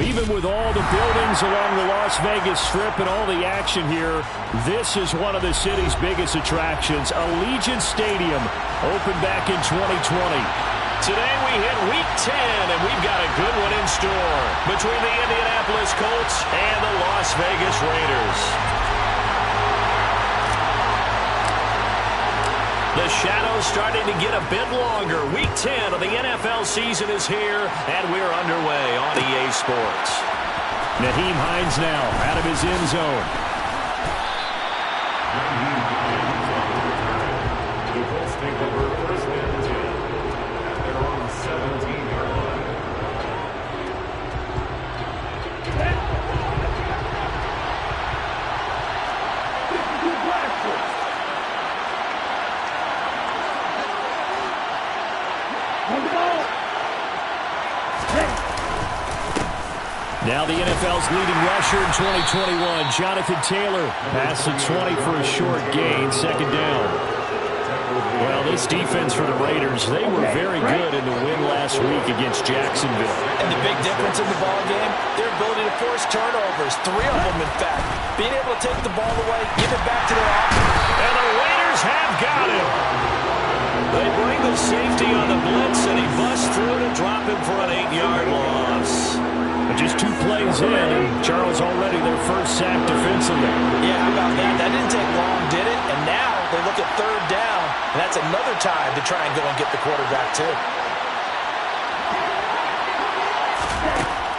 Well, even with all the buildings along the Las Vegas Strip and all the action here, this is one of the city's biggest attractions. Allegiant Stadium opened back in 2020. Today we hit Week 10, and we've got a good one in store between the Indianapolis Colts and the Las Vegas Raiders. The shadow's starting to get a bit longer. Week 10 of the NFL season is here, and we're underway on EA Sports. Nyheim Hines now out of his end zone. The Colts take over first and 10. They're on the 17-yard line. Now the NFL's leading rusher in 2021, Jonathan Taylor, past the 20 for a short gain, second down. Well, this defense for the Raiders, they were very good in the win last week against Jacksonville. And the big difference in the ball game, their ability to force turnovers, 3 of them in fact. Being able to take the ball away, give it back to their offense. And the Raiders have got him. They bring the safety on the blitz, and he busts through to drop him for an 8-yard loss. Just 2 plays in, and Charles already their first sack defensively. Yeah, how about that? That didn't take long, did it? And now they look at third down, and that's another time to try and go and get the quarterback, too.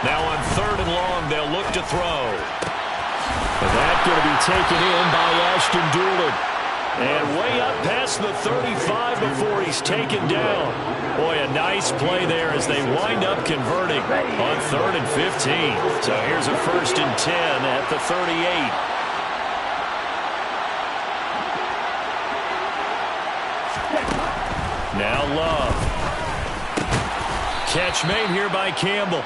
Now on third and long, they'll look to throw. And that's going to be taken in by Ashton Dulin. And way up past the 35 before he's taken down. Boy, a nice play there as they wind up converting on third and 15. So here's a first and 10 at the 38. Now Love. Catch made here by Campbell.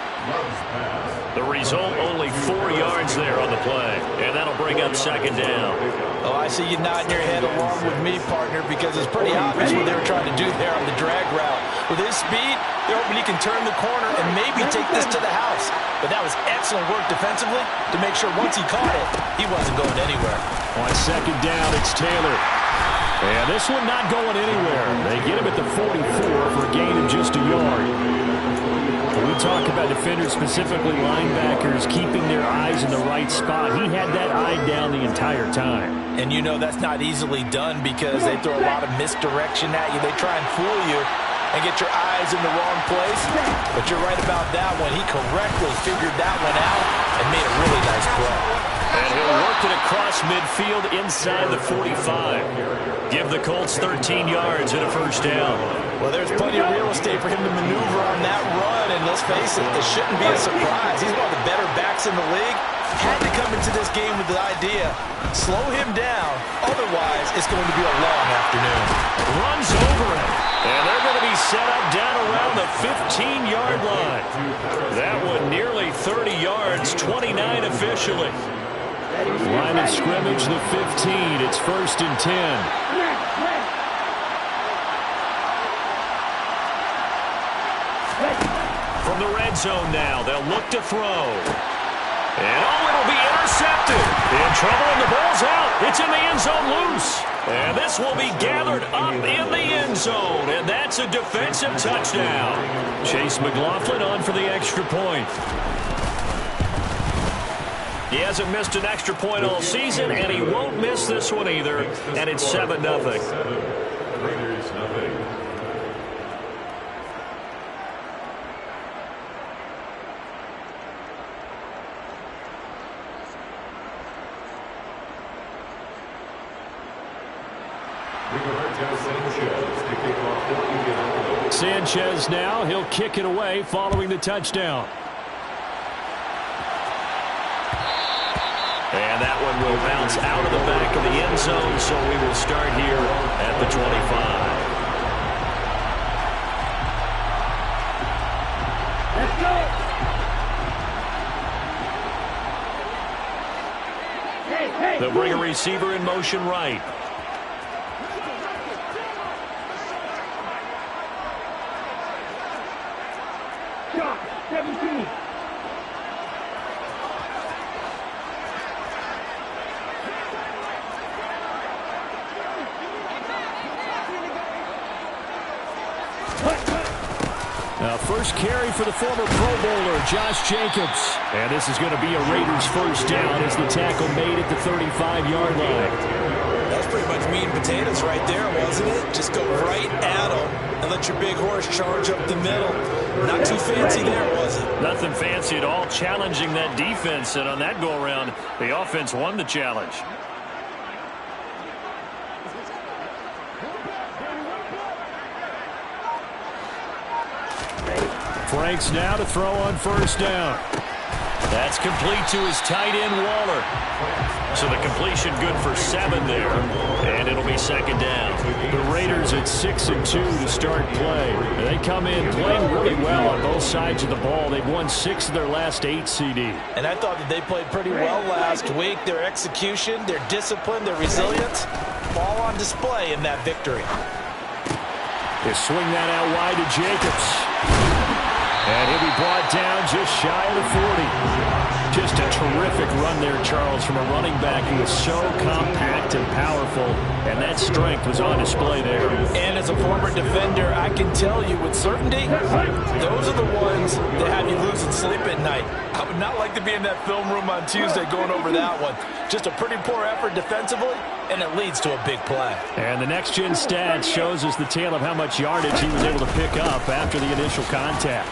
The result, only 4 yards there on the play. And that'll bring up second down. Oh, I see you nodding your head along with me, partner, because it's pretty obvious what they were trying to do there on the drag route. With his speed, they're hoping he can turn the corner and maybe take this to the house. But that was excellent work defensively to make sure once he caught it, he wasn't going anywhere. On second down, it's Taylor. And this one not going anywhere. They get him at the 44 for a gain of just a yard. When we talk about defenders, specifically linebackers, keeping their eyes in the right spot, he had that eye down the entire time. And you know that's not easily done because they throw a lot of misdirection at you. They try and fool you and get your eyes in the wrong place. But you're right about that one. He correctly figured that one out and made a really nice play. And he'll work it across midfield inside the 45. Give the Colts 13 yards and a first down. Well, there's plenty of real estate for him to maneuver on that run. And let's face it, it shouldn't be a surprise. He's one of the better backs in the league. Had to come into this game with the idea, slow him down. Otherwise, it's going to be a long afternoon. Runs over him. And they're going to be set up down around the 15-yard line. That one nearly 30 yards, 29 officially. Line of scrimmage, the 15. It's first and 10. From the red zone now, they'll look to throw. And it'll be intercepted. In trouble, and the ball's out. It's in the end zone loose. And this will be gathered up in the end zone. And that's a defensive touchdown. Chase McLaughlin on for the extra point. He hasn't missed an extra point all season, and he won't miss this one either. And it's 7-0. Raiders, nothing. Sanchez now, he'll kick it away following the touchdown. And that one will bounce out of the back of the end zone, so we will start here at the 25. Let's go! They'll bring a receiver in motion right. first carry for the former Pro Bowler, Josh Jacobs. And this is going to be a Raiders first down as the tackle made at the 35-yard line. That's pretty much meat and potatoes right there, wasn't it? Just go right at them and let your big horse charge up the middle. Not too fancy there, was it? Nothing fancy at all, challenging that defense. And on that go-around, the offense won the challenge. Franks now to throw on first down. That's complete to his tight end, Waller. So the completion good for 7 there. And it'll be second down. The Raiders at 6-2 to start play. They come in playing really well on both sides of the ball. They've won 6 of their last 8 CD. And I thought that they played pretty well last week. Their execution, their discipline, their resilience, all on display in that victory. They swing that out wide to Jacobs. And he'll be brought down just shy of the 40. Just a terrific run there, Charles, from a running back who is so compact and powerful. And that strength was on display there. And as a former defender, I can tell you with certainty, those are the ones that have you losing sleep at night. I would not like to be in that film room on Tuesday going over that one. Just a pretty poor effort defensively, and it leads to a big play. And the next-gen stats shows us the tale of how much yardage he was able to pick up after the initial contact.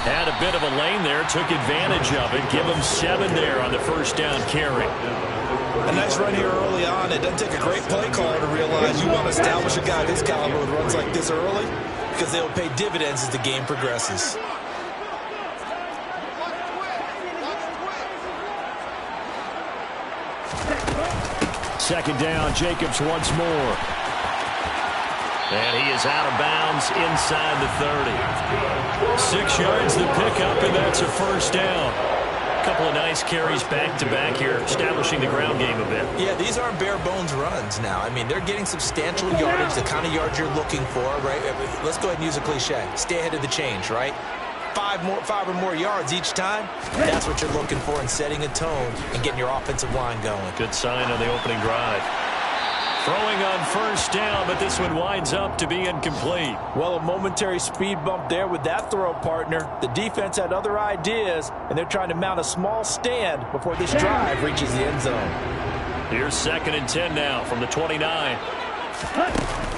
Had a bit of a lane there, took advantage of it. Give him 7 there on the first down carry. A nice run here early on. It doesn't take a great play caller to realize you want to establish a guy of his caliber with runs like this early because they'll pay dividends as the game progresses. Second down, Jacobs once more. And he is out of bounds inside the 30. 6 yards the pickup, and that's a first down. A couple of nice carries back-to-back here, establishing the ground game a bit. Yeah, these aren't bare-bones runs now. I mean, they're getting substantial yardage, the kind of yards you're looking for, right? Let's go ahead and use a cliche. Stay ahead of the change, right? 5 or more yards each time, that's what you're looking for in setting a tone and getting your offensive line going. Good sign on the opening drive. Throwing on first down, but this one winds up to be incomplete. Well, a momentary speed bump there with that throw, partner. The defense had other ideas, and they're trying to mount a small stand before this drive reaches the end zone. Here's 2nd and 10 now from the 29.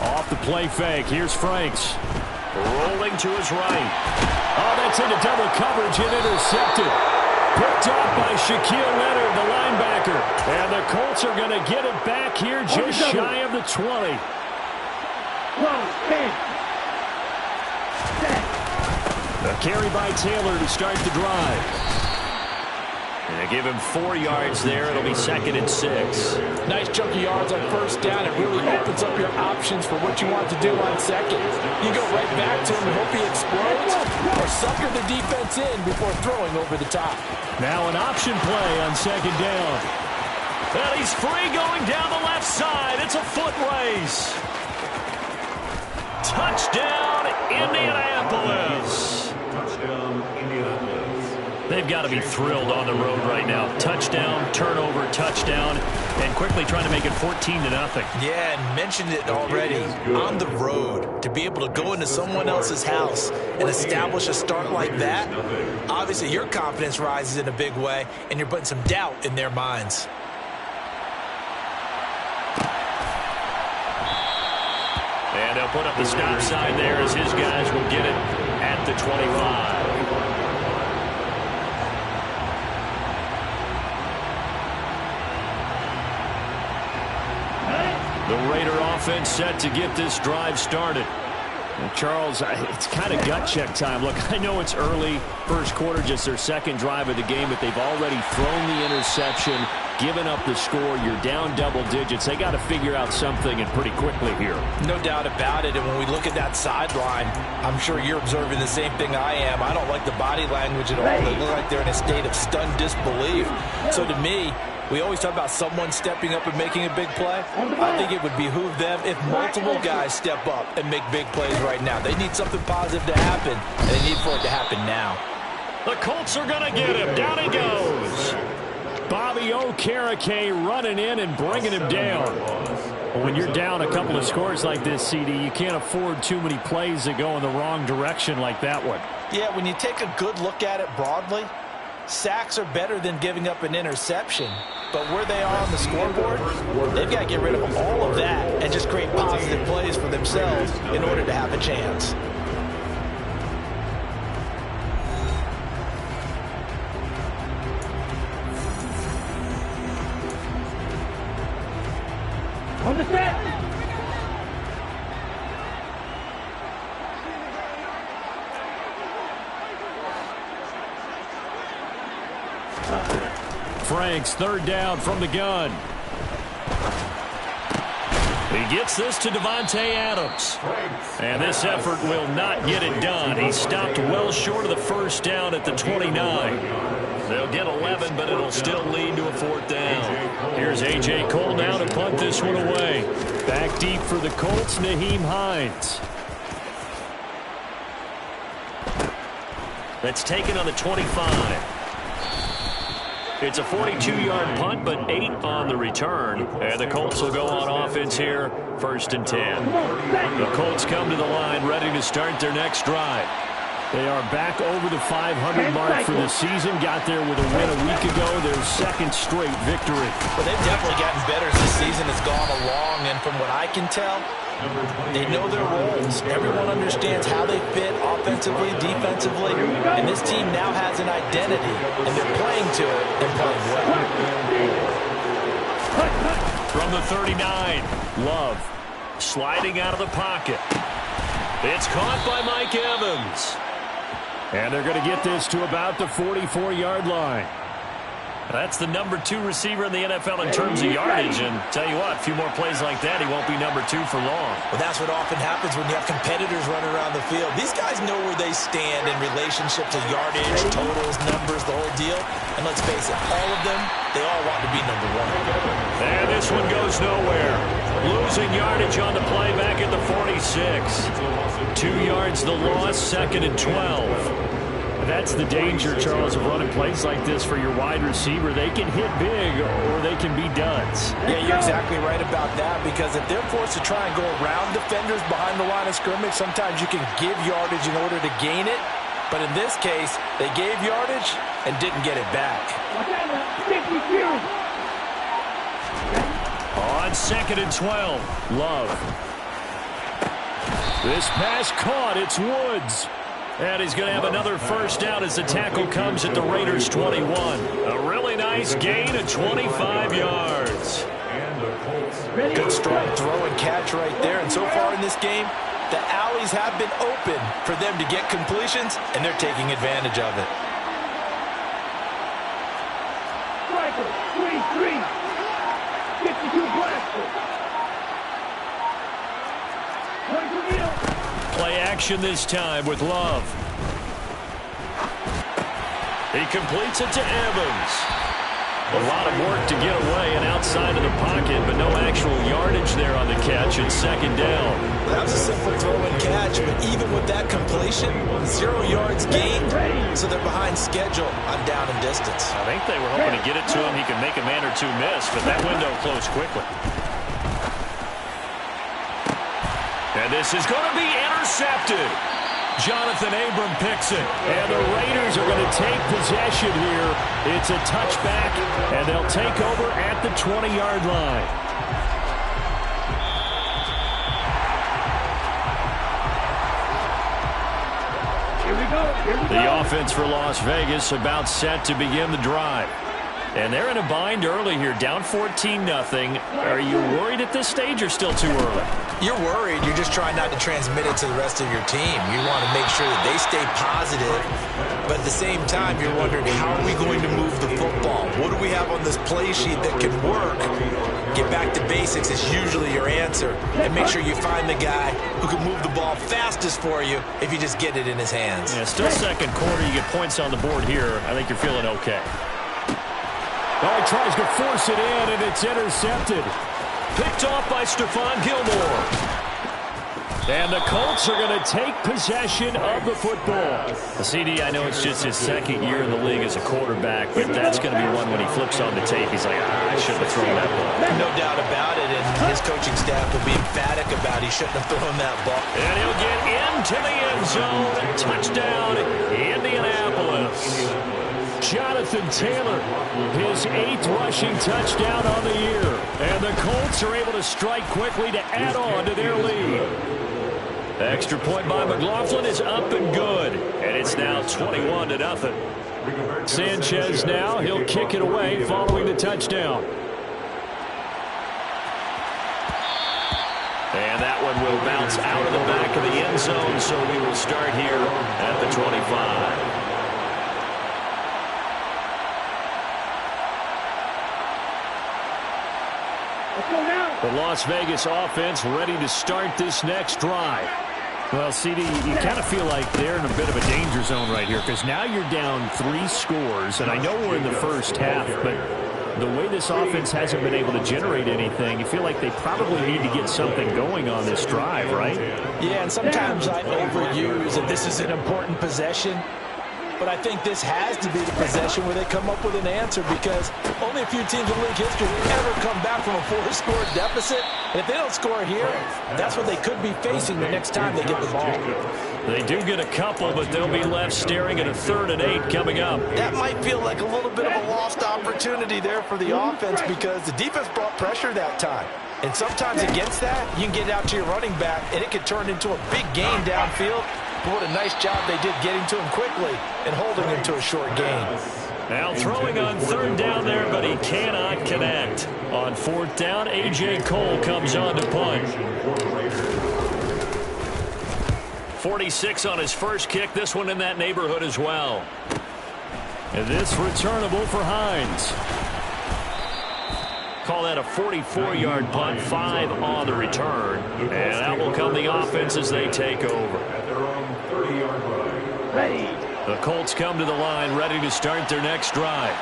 Off the play fake. Here's Franks. Rolling to his right. Oh, that's into double coverage and intercepted. Picked off by Shaquille Leonard, the linebacker. And the Colts are going to get it back here just shy of the 20. A carry by Taylor to start the drive. And they give him 4 yards there. It'll be 2nd and 6. Nice chunk of yards on first down. It really opens up your options for what you want to do on second. You go right back to him and hope he explodes, or sucker the defense in before throwing over the top. Now an option play on 2nd down. Well, he's free going down the left side. It's a foot race. Touchdown, Indianapolis. Touchdown, Indianapolis. They've got to be thrilled on the road right now. Touchdown, turnover, touchdown, and quickly trying to make it 14-0. Yeah, and mentioned it already. On the road, to be able to go into someone else's house and establish a start like that, obviously your confidence rises in a big way, and you're putting some doubt in their minds. And they'll put up the stop sign there as his guys will get it at the 25. The Raider offense set to get this drive started. And Charles, it's kind of gut check time. Look, I know it's early, first quarter, just their second drive of the game, but they've already thrown the interception, given up the score. You're down double digits. They got to figure out something, and pretty quickly here. No doubt about it. And when we look at that sideline, I'm sure you're observing the same thing I am. I don't like the body language at all. They look like they're in a state of stunned disbelief. So to me, we always talk about someone stepping up and making a big play. I think it would behoove them if multiple guys step up and make big plays right now. They need something positive to happen, and they need for it to happen now. The Colts are going to get him. Down he goes. Bobby Okereke running in and bringing him down. When you're down a couple of scores like this, CD, you can't afford too many plays that go in the wrong direction like that one. Yeah, when you take a good look at it broadly, sacks are better than giving up an interception. But where they are on the scoreboard, they've got to get rid of all of that and just create positive plays for themselves in order to have a chance. On the set. Franks, third down from the gun. He gets this to Davante Adams. And this effort will not get it done. He stopped well short of the first down at the 29. They'll get 11, but it'll still lead to a fourth down. Here's A.J. Cole now to punt this one away. Back deep for the Colts, Nyheim Hines. That's taken on the 25. It's a 42-yard punt, but 8 on the return. And the Colts will go on offense here, 1st and 10. The Colts come to the line, ready to start their next drive. They are back over the 500 mark for the season. Got there with a win a week ago. Their second straight victory. Well, they've definitely gotten better as the season has gone along. And from what I can tell, they know their roles. Everyone understands how they fit offensively, defensively. And this team now has an identity. And they're playing to it and playing well. From the 39, Love sliding out of the pocket. It's caught by Mike Evans. And they're going to get this to about the 44-yard line. That's the number 2 receiver in the NFL in terms of yardage. And tell you what, a few more plays like that, he won't be number 2 for long. Well, that's what often happens when you have competitors running around the field. These guys know where they stand in relationship to yardage, totals, numbers, the whole deal. And let's face it, all of them, they all want to be number 1. And this one goes nowhere. Losing yardage on the play back at the 46. 2 yards the loss, 2nd and 12. That's the danger, Charles, of running plays like this for your wide receiver. They can hit big or they can be duds. Yeah, you're exactly right about that, because if they're forced to try and go around defenders behind the line of scrimmage, sometimes you can give yardage in order to gain it. But in this case, they gave yardage and didn't get it back. On 2nd and 12, Love. This pass caught. It's Woods. And he's going to have another first down as the tackle comes at the Raiders' 21. A really nice gain of 25 yards. Good strong throw and catch right there. And so far in this game, the alleys have been open for them to get completions, and they're taking advantage of it. Striker, 23. 52 blaster. Play action this time with Love. He completes it to Evans. A lot of work to get away and outside of the pocket, but no actual yardage there on the catch and 2nd down. That was a simple throw and catch, but even with that completion, 0 yards gained, so they're behind schedule on down and distance. I think they were hoping to get it to him. He could make a man or two miss, but that window closed quickly. And this is going to be intercepted. Jonathan Abram picks it. And the Raiders are going to take possession here. It's a touchback, and they'll take over at the 20-yard line. The offense for Las Vegas about set to begin the drive. And they're in a bind early here, down 14-0. Are you worried at this stage or still too early? You're worried. You're just trying not to transmit it to the rest of your team. You want to make sure that they stay positive, but at the same time, you're wondering, how are we going to move the football? What do we have on this play sheet that can work? Get back to basics is usually your answer, and make sure you find the guy who can move the ball fastest for you if you just get it in his hands. Yeah, still 2nd quarter. You get points on the board here. I think you're feeling okay. Oh, he tries to force it in, and it's intercepted. Picked off by Stephon Gilmore. And the Colts are going to take possession of the football. The CD, I know it's just his second year in the league as a quarterback, but that's going to be one when he flips on the tape. He's like, I shouldn't have thrown that ball. No doubt about it, and his coaching staff will be emphatic about he shouldn't have thrown that ball. And he'll get into the end zone. Touchdown, Indianapolis. Jonathan Taylor, his 8th rushing touchdown on the year. And the Colts are able to strike quickly to add on to their lead. Extra point by McLaughlin is up and good. And it's now 21-0. Sanchez now, he'll kick it away following the touchdown. And that one will bounce out of the back of the end zone, so we will start here at the 25. The Las Vegas offense ready to start this next drive. Well, CD, you kind of feel like they're in a bit of a danger zone right here because now you're down 3 scores, and I know we're in the first half, but the way this offense hasn't been able to generate anything, you feel like they probably need to get something going on this drive, right? Yeah, and sometimes I overuse that this is an important possession. But I think this has to be the possession where they come up with an answer because only a few teams in league history ever come back from a 4-score deficit. And if they don't score here, that's what they could be facing the next time they get the ball. They do get a couple, but they'll be left staring at a 3rd and 8 coming up. That might feel like a little bit of a lost opportunity there for the offense because the defense brought pressure that time. And sometimes against that, you can get out to your running back, and it could turn into a big gain downfield. What a nice job they did getting to him quickly and holding him to a short gain. Now throwing on 3rd down there, but he cannot connect. On 4th down, A.J. Cole comes on to punt. 46 on his first kick. This one in that neighborhood as well. And this returnable for Hines. Call that a 44-yard punt, 5 on the return. And out will come the offense as they take over. The Colts come to the line ready to start their next drive.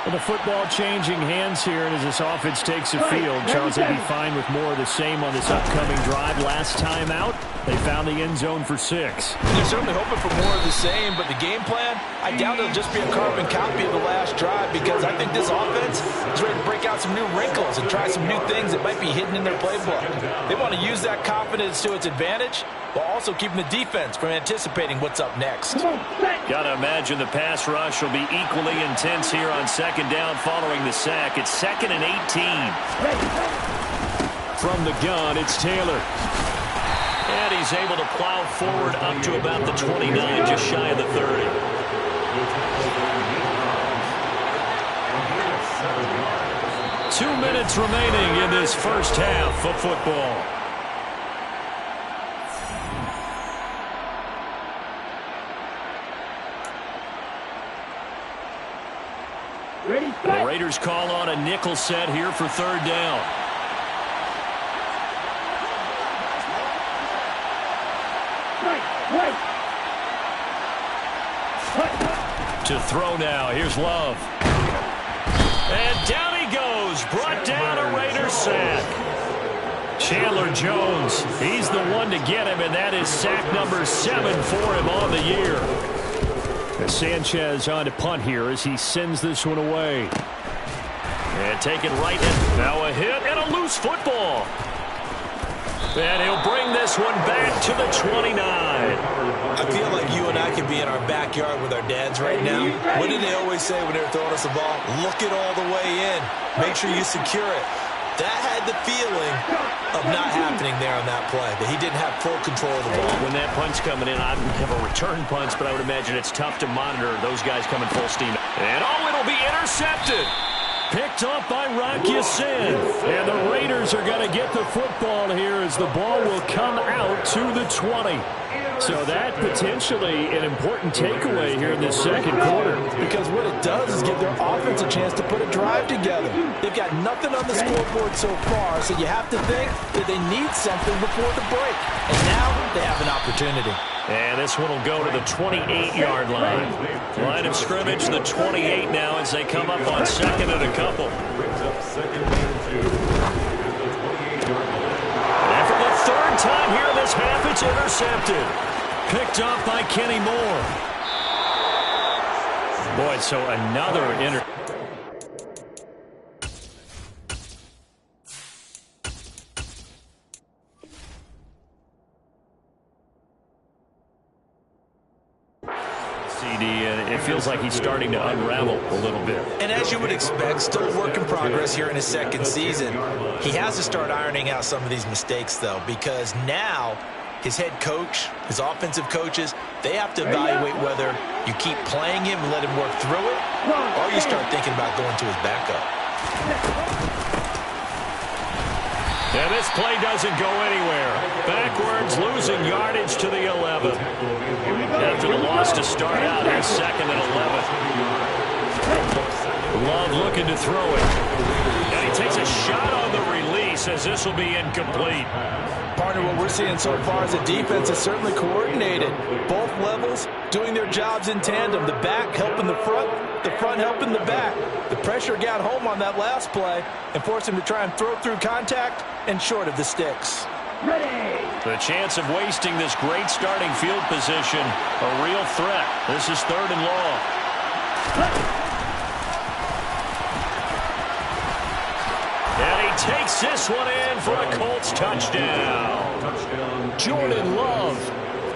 Well, the football changing hands here, and as this offense takes the field, Charles, they'd be fine with more of the same on this upcoming drive. Last time out, they found the end zone for 6. They're certainly hoping for more of the same, but the game plan, I doubt it'll just be a carbon copy of the last drive because I think this offense is ready to break out some new wrinkles and try some new things that might be hidden in their playbook. They want to use that confidence to its advantage while also keeping the defense from anticipating what's up next. Got to imagine the pass rush will be equally intense here on 2nd down following the sack. It's 2nd and 18. From the gun, it's Taylor. And he's able to plow forward up to about the 29, just shy of the 30. Two minutes remaining in this first half of football. The Raiders call on a nickel set here for 3rd down. To throw now. Here's Love. And down he goes. Brought down a Raiders sack. Chandler Jones. He's the one to get him, and that is sack number 7 for him on the year. Sanchez on to punt here as he sends this one away. And taken right in. Now a hit and a loose football. And he'll bring this one back to the 29. I feel like you and I could be in our backyard with our dads right now. What did they always say when they were throwing us the ball? Look it all the way in. Make sure you secure it. That had the feeling of not happening there on that play, that he didn't have full control of the ball. When that punt's coming in, I don't have a return punch, but I would imagine it's tough to monitor those guys coming full steam. And it'll be intercepted. Picked up by Rocky Sin. And the Raiders are going to get the football here as the ball will come out to the 20. So that potentially an important takeaway here in this second quarter. Because what it does is give their offense a chance to put a drive together. They've got nothing on the scoreboard so far, so you have to think that they need something before the break. And now they have an opportunity. And this one will go to the 28-yard line. Line of scrimmage, the 28 now as they come up on 2nd and a couple. And for the 3rd time here in this half. It's intercepted. Picked up by Kenny Moore. Boy, so another CD, and it feels like he's starting to unravel a little bit. And as you would expect, still a work in progress here in his second season. He has to start ironing out some of these mistakes, though, because now his head coach, his offensive coaches, they have to evaluate whether you keep playing him and let him work through it, or you start thinking about going to his backup. And this play doesn't go anywhere. Backwards, losing yardage to the 11. After the loss to start out, here's 2nd and 11. Love looking to throw it. And he takes a shot on the release as this will be incomplete. Partner, what we're seeing so far is the defense is certainly coordinated. Both levels doing their jobs in tandem. The back helping the front helping the back. The pressure got home on that last play and forced him to try and throw through contact and short of the sticks. Ready. The chance of wasting this great starting field position, a real threat. This is 3rd and long. And he takes this one in for a Colts touchdown. Jordan Love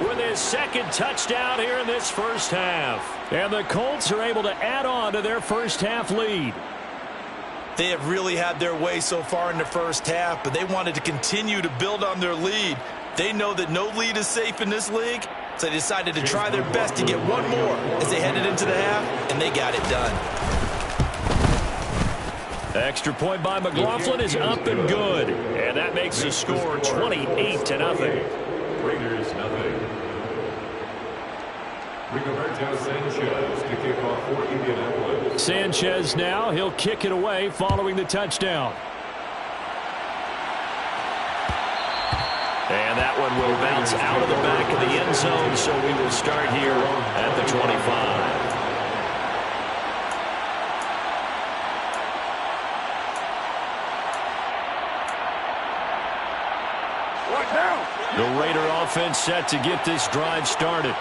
with his 2nd touchdown here in this first half. And the Colts are able to add on to their first half lead. They have really had their way so far in the first half, but they wanted to continue to build on their lead. They know that no lead is safe in this league, so they decided to try their best to get one more as they headed into the half, and they got it done. Extra point by McLaughlin is up and good. And that makes the score 28-0. Raiders, nothing. Rigoberto Sanchez to kick off for Indianapolis. Sanchez now, he'll kick it away following the touchdown. And that one will bounce out of the back of the end zone, so we will start here at the 25. The Raider offense set to get this drive started.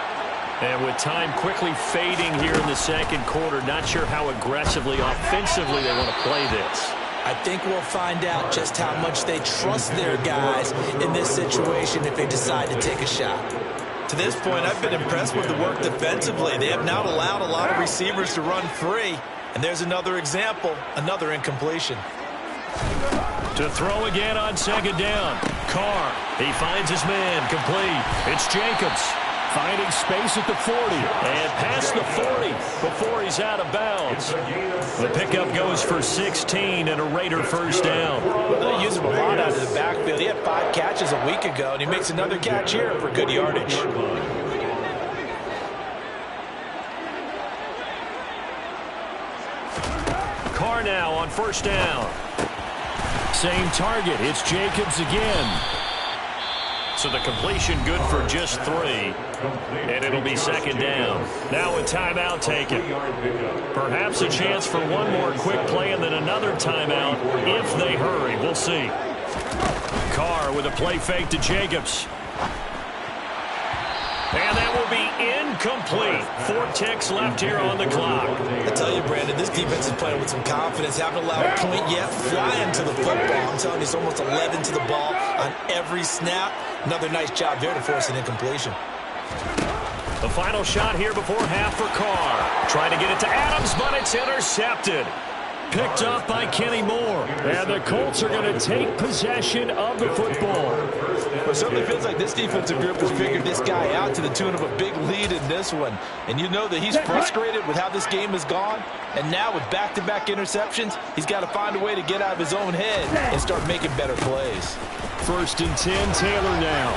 And with time quickly fading here in the second quarter, not sure how aggressively, offensively they want to play this. I think we'll find out just how much they trust their guys in this situation if they decide to take a shot. To this point, I've been impressed with the work defensively. They have not allowed a lot of receivers to run free. And there's another example, another incompletion. To throw again on 2nd down. Carr, he finds his man, complete. It's Jacobs finding space at the 40 and past the 40 before he's out of bounds. The pickup goes for 16 and a Raider first down. Well, they use him a lot out of the backfield. He had 5 catches a week ago, and he makes another catch here for good yardage. Carr now on first down. Same target. It's Jacobs again. So the completion good for just 3. And it'll be 2nd down. Now a timeout taken. Perhaps a chance for one more quick play and then another timeout if they hurry. We'll see. Carr with a play fake to Jacobs. And that will be incomplete. 4 ticks left here on the clock. I tell you, Brandon, this defense is playing with some confidence. Haven't allowed a point yet. Flying to the football. I'm telling you, it's almost 11 to the ball on every snap. Another nice job there to force an incompletion. The final shot here before half for Carr. Trying to get it to Adams, but it's intercepted. Picked up by Kenny Moore. And the Colts are going to take possession of the football. Well, it certainly feels like this defensive group has figured this guy out to the tune of a big lead in this one. And you know that he's frustrated with how this game has gone. And now with back-to-back interceptions, he's got to find a way to get out of his own head and start making better plays. 1st and 10, Taylor now.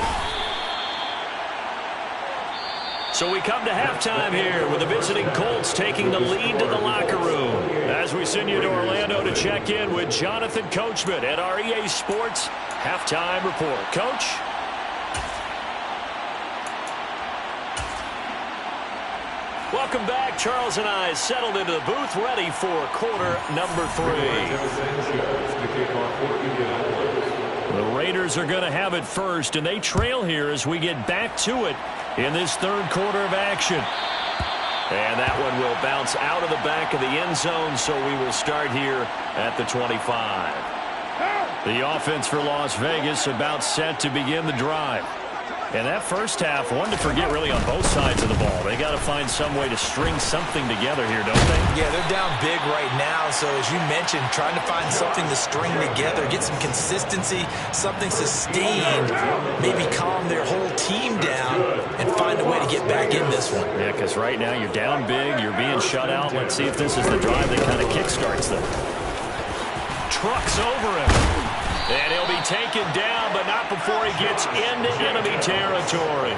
So we come to halftime here with the visiting Colts taking the lead to the locker room. As we send you to Orlando to check in with Jonathan Coachman at our EA Sports Halftime Report. Coach? Welcome back. Charles and I settled into the booth ready for quarter number 3. The Raiders are going to have it first, and they trail here as we get back to it in this third quarter of action. And that one will bounce out of the back of the end zone, so we will start here at the 25. The offense for Las Vegas about set to begin the drive. And that first half, one to forget really on both sides of the ball. They got to find some way to string something together here, don't they? Yeah, they're down big right now. So as you mentioned, trying to find something to string together, get some consistency, something sustained, maybe calm their whole team down and find a way to get back in this one. Yeah, because right now you're down big, you're being shut out. Let's see if this is the drive that kind of kickstarts them. Trucks over him. And he'll be taken down, but not before he gets into enemy territory.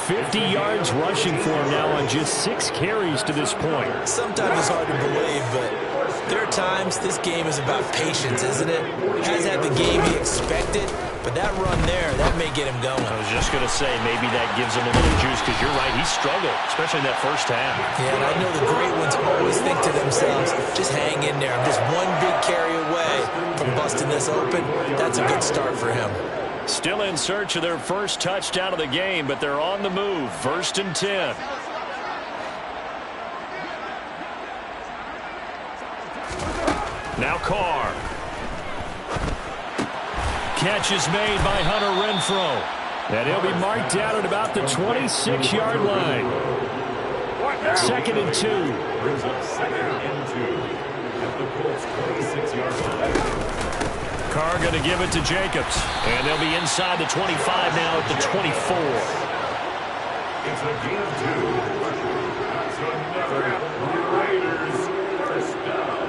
50 yards rushing for him now on just 6 carries to this point. Sometimes it's hard to believe, but there are times this game is about patience, isn't it? Hasn't had the game he expected, but that run there, that may get him going. I was just going to say, maybe that gives him a little juice, because you're right, he struggled, especially in that first half. Yeah, and I know the great ones always think to themselves, just hang in there. I'm just one big carry away from busting this open. That's a good start for him. Still in search of their first touchdown of the game, but they're on the move. 1st and 10. Now Carr. Catch is made by Hunter Renfrow. And he'll be marked down at about the 26-yard line. 2nd and 2. Brings up 2nd and 2 at the Colts 26-yard line. Carr going to give it to Jacobs. And they'll be inside the 25 now at the 24. It's a gain of 2. That's another Raiders first down.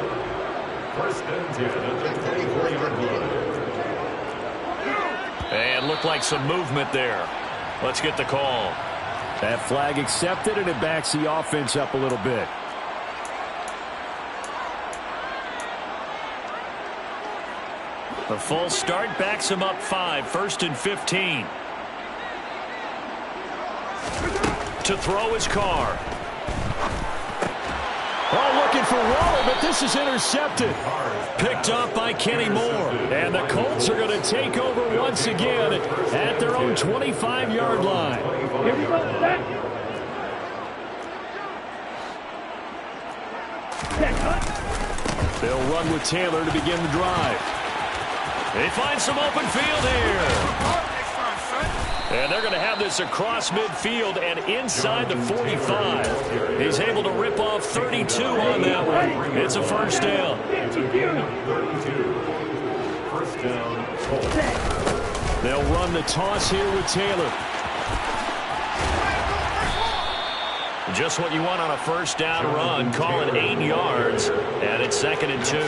1st and 10 at the 24-yard line. And looked like some movement there. Let's get the call. That flag accepted, and it backs the offense up a little bit. The full start backs him up 5. 1st and 15. To throw his Carr. Oh, looking for Waller, but this is intercepted. Picked up by Kenny Moore. And the Colts are going to take over once again at their own 25-yard line. Here we go, set. Set, cut. They'll run with Taylor to begin the drive. They find some open field here. And they're going to have this across midfield and inside the 45. He's able to rip off 32 on that one. It's a first down. It's a gain of 32. First down. They'll run the toss here with Taylor. Just what you want on a first down run. Call it 8 yards, and it's 2nd and 2.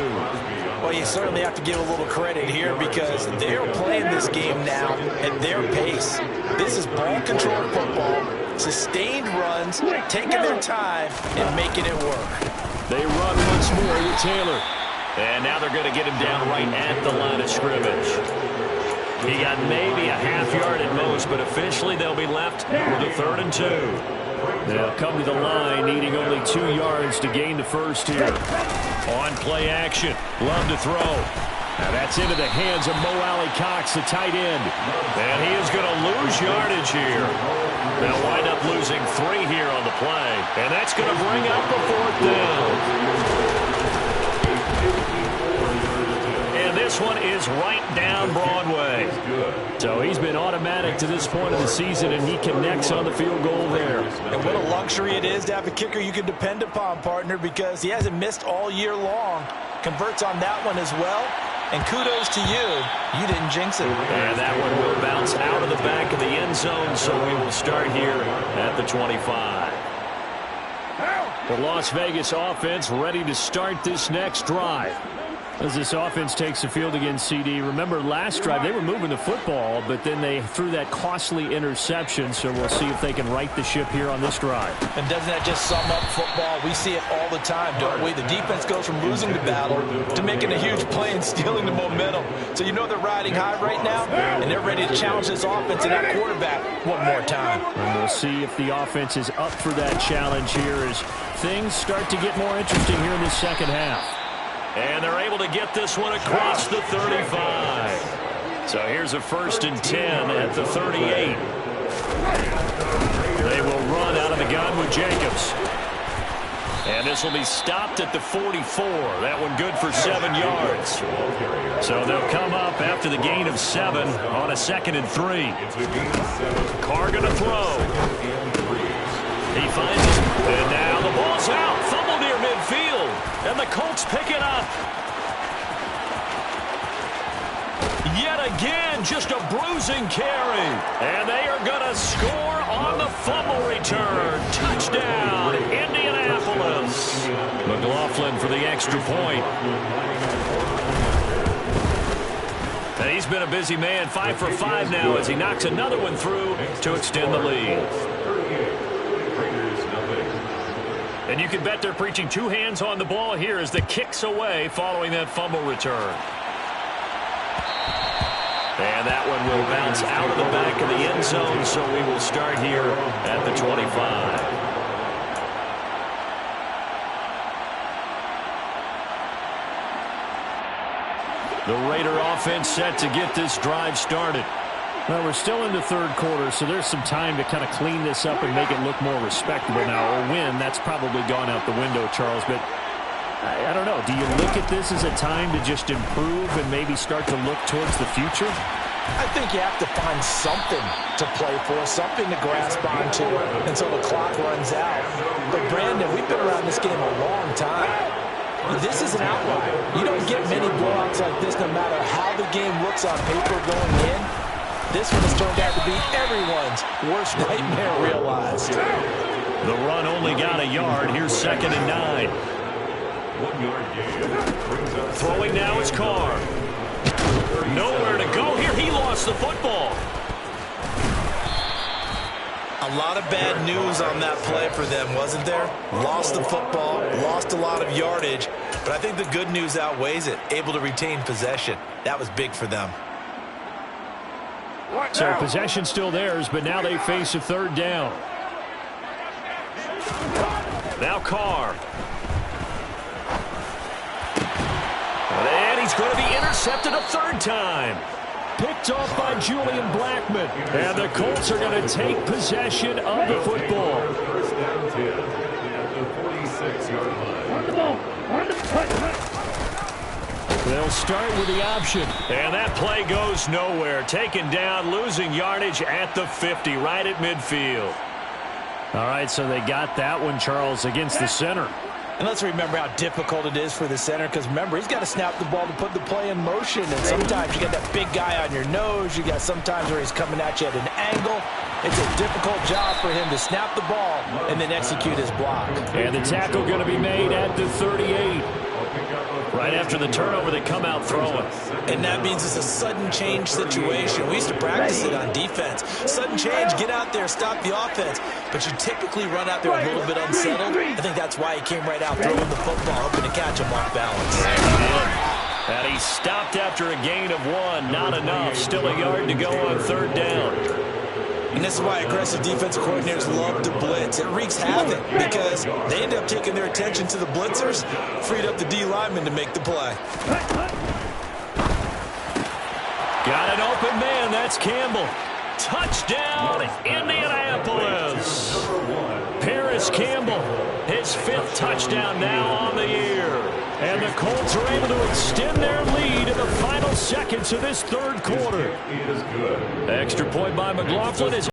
Well, you certainly have to give a little credit here because they're playing this game now at their pace. This is ball-controlled football, sustained runs, taking their time and making it work. They run once more with Taylor. And now they're going to get him down right at the line of scrimmage. He got maybe a half yard at most, but officially they'll be left with a 3rd and 2. They'll come to the line needing only 2 yards to gain the first here. On play action. Love to throw. Now that's into the hands of Mo Alley-Cox, the tight end. And he is going to lose yardage here. They'll wind up losing 3 here on the play. And that's going to bring up the 4th down. And this one is right down Broadway. So he's been automatic to this point of the season, and he connects on the field goal there. And what a luxury it is to have a kicker you can depend upon, partner, because he hasn't missed all year long. Converts on that one as well. And kudos to you. You didn't jinx it. And that one will bounce out of the back of the end zone, so we will start here at the 25. The Las Vegas offense ready to start this next drive. As this offense takes the field against CD. Remember, last drive, they were moving the football, but then they threw that costly interception, so we'll see if they can right the ship here on this drive. And doesn't that just sum up football? We see it all the time, don't we? The defense goes from losing the battle to making a huge play and stealing the momentum. So you know they're riding high right now, and they're ready to challenge this offense and that quarterback one more time. And we'll see if the offense is up for that challenge here as things start to get more interesting here in the second half. And they're able to get this one across the 35. So here's a 1st and 10 at the 38. They will run out of the gun with Jacobs. And this will be stopped at the 44. That one good for 7 yards. So they'll come up after the gain of 7 on a 2nd and 3. Carr going to throw. He finds it. And now the ball's out. Fumble near midfield. And the Colts pick it up. Yet again, just a bruising carry. And they are going to score on the fumble return. Touchdown, Indianapolis. McLaughlin for the extra point. And he's been a busy man, 5 for 5 now as he knocks another one through to extend the lead. And you can bet they're preaching 2 hands on the ball here as the kick's away following that fumble return. And that one will bounce out of the back of the end zone, so we will start here at the 25. The Raider offense set to get this drive started. Well, we're still in the 3rd quarter, so there's some time to kind of clean this up and make it look more respectable. Now, a win, that's probably gone out the window, Charles, but I don't know. Do you look at this as a time to just improve and maybe start to look towards the future? I think you have to find something to play for, something to grasp onto until the clock runs out. But, Brandon, we've been around this game a long time. This is an outlier. You don't get many blowouts like this no matter how the game looks on paper going in. This one has turned out to be everyone's worst nightmare realized. The run only got a yard. Here's 2nd and 9. Throwing now is Carr. Nowhere to go here. He lost the football. A lot of bad news on that play for them, wasn't there? Lost the football, lost a lot of yardage, but I think the good news outweighs it. Able to retain possession. That was big for them. So possession still theirs, but now they face a 3rd down. Now Carr. And he's going to be intercepted a 3rd time. Picked off by Julian Blackmon. And the Colts are going to take possession of the football. 1st down 10 at the 46-yard line. They'll start with the option. And that play goes nowhere. Taken down, losing yardage at the 50, right at midfield. All right, so they got that one, Charles, against the center. And let's remember how difficult it is for the center, because remember, he's got to snap the ball to put the play in motion. And sometimes you got that big guy on your nose. You got sometimes where he's coming at you at an angle. It's a difficult job for him to snap the ball and then execute his block. And the tackle going to be made at the 38. Right after the turnover, they come out throwing. And that means it's a sudden change situation. We used to practice it on defense. Sudden change, get out there, stop the offense. But you typically run out there a little bit unsettled. I think that's why he came right out throwing the football, hoping to catch him off balance. And he stopped after a gain of 1. Not enough. Still a yard to go on 3rd down. And this is why aggressive defensive coordinators love to blitz. It wreaks havoc because they end up taking their attention to the blitzers, freed up the D lineman to make the play. Got an open man. That's Campbell. Touchdown, Indianapolis. Paris Campbell, his 5th touchdown now on the year. And the Colts are able to extend their lead in the final seconds of this 3rd quarter. He is good. Extra point by McLaughlin is